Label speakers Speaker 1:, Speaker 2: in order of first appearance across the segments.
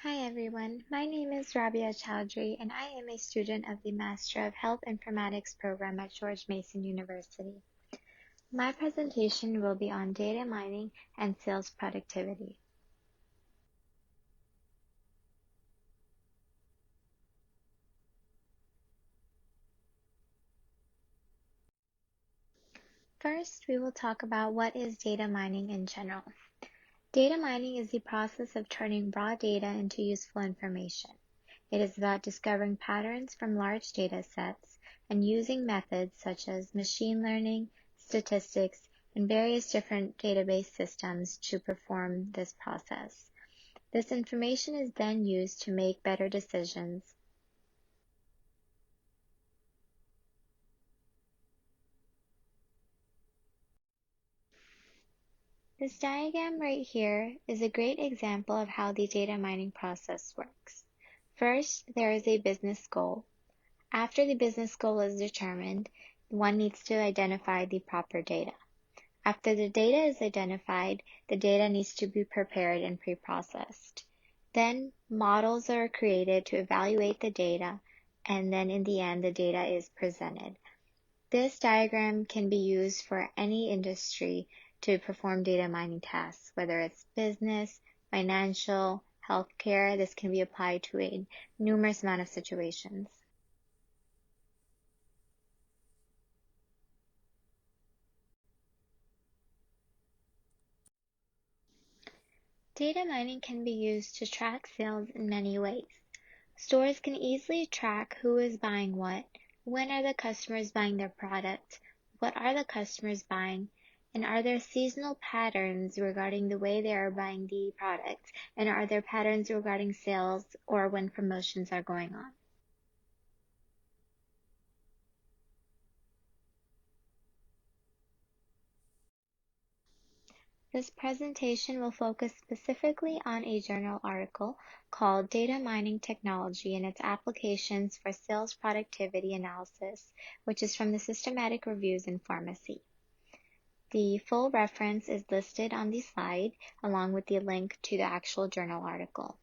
Speaker 1: Hi everyone, my name is Rabia Chowdhury and I am a student of the Master of Health Informatics program at George Mason University. My presentation will be on data mining and sales productivity. First, we will talk about what is data mining in general. Data mining is the process of turning raw data into useful information. It is about discovering patterns from large data sets and using methods such as machine learning, statistics, and various different database systems to perform this process. This information is then used to make better decisions. This diagram right here is a great example of how the data mining process works. First, there is a business goal. After the business goal is determined, one needs to identify the proper data. After the data is identified, the data needs to be prepared and pre-processed. Then models are created to evaluate the data, and then in the end, the data is presented. This diagram can be used for any industry to perform data mining tasks, whether it's business, financial, healthcare. This can be applied to a numerous amount of situations. Data mining can be used to track sales in many ways. Stores can easily track who is buying what, when are the customers buying their product, what are the customers buying, and are there seasonal patterns regarding the way they are buying the product, and are there patterns regarding sales or when promotions are going on. This presentation will focus specifically on a journal article called Data Mining Technology and its Applications for Sales Productivity Analysis, which is from the Systematic Reviews in Pharmacy. The full reference is listed on the slide along with the link to the actual journal article.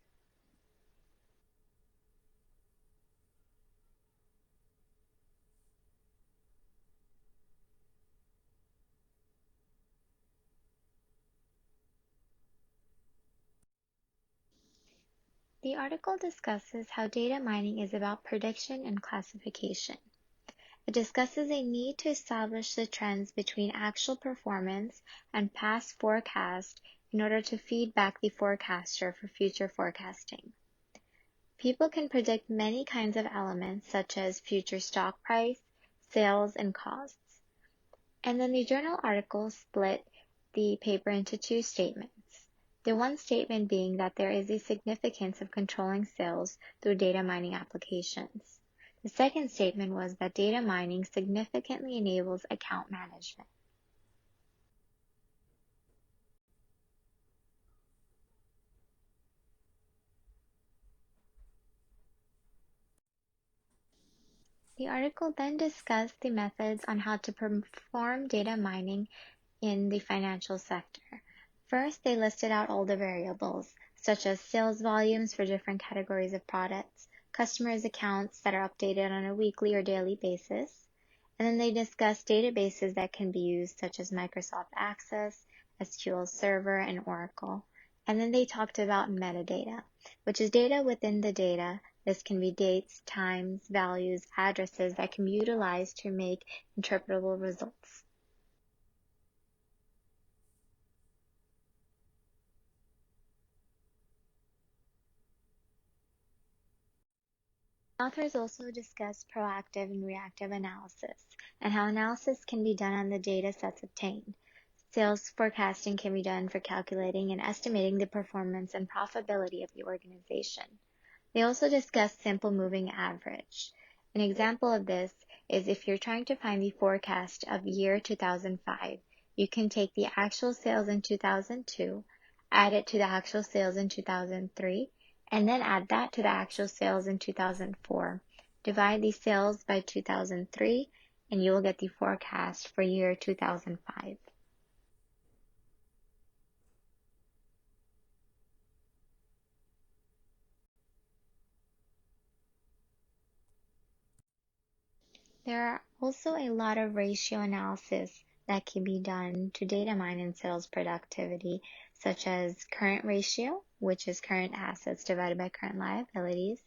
Speaker 1: The article discusses how data mining is about prediction and classification. It discusses a need to establish the trends between actual performance and past forecast in order to feed back the forecaster for future forecasting. People can predict many kinds of elements such as future stock price, sales, and costs. And then the journal article split the paper into two statements. The one statement being that there is a significance of controlling sales through data mining applications. The second statement was that data mining significantly enables account management. The article then discussed the methods on how to perform data mining in the financial sector. First, they listed out all the variables, such as sales volumes for different categories of products, customers' accounts that are updated on a weekly or daily basis, and then they discussed databases that can be used, such as Microsoft Access, SQL Server, and Oracle. And then they talked about metadata, which is data within the data. This can be dates, times, values, addresses that can be utilized to make interpretable results. Authors also discuss proactive and reactive analysis and how analysis can be done on the data sets obtained. Sales forecasting can be done for calculating and estimating the performance and profitability of the organization. They also discuss simple moving average. An example of this is if you're trying to find the forecast of year 2005, you can take the actual sales in 2002, add it to the actual sales in 2003, and then add that to the actual sales in 2004. Divide the sales by 2003, and you will get the forecast for year 2005. There are also a lot of ratio analysis that can be done to data mine in sales productivity, such as current ratio, which is current assets divided by current liabilities,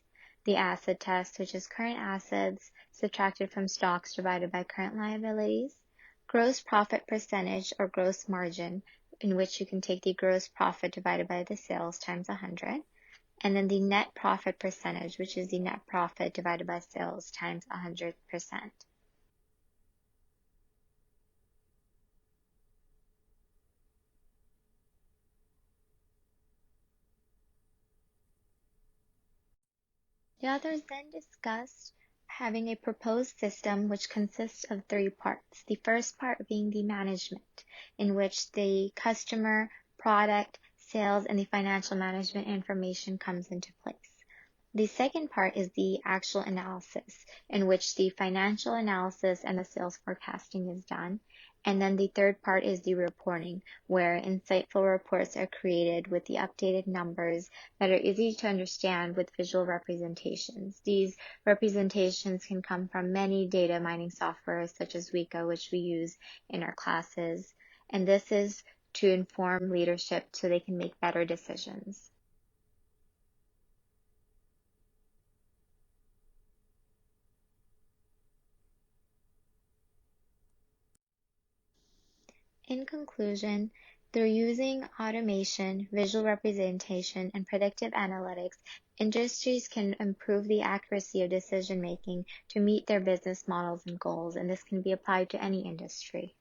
Speaker 1: the asset test, which is current assets subtracted from stocks divided by current liabilities, gross profit percentage or gross margin, in which you can take the gross profit divided by the sales times 100, and then the net profit percentage, which is the net profit divided by sales times 100%. The authors then discussed having a proposed system which consists of three parts. The first part being the management, in which the customer, product, sales, and the financial management information comes into place. The second part is the actual analysis, in which the financial analysis and the sales forecasting is done. And then the third part is the reporting, where insightful reports are created with the updated numbers that are easy to understand with visual representations. These representations can come from many data mining softwares such as Weka, which we use in our classes. And this is to inform leadership so they can make better decisions. In conclusion, through using automation, visual representation, and predictive analytics, industries can improve the accuracy of decision making to meet their business models and goals, and this can be applied to any industry.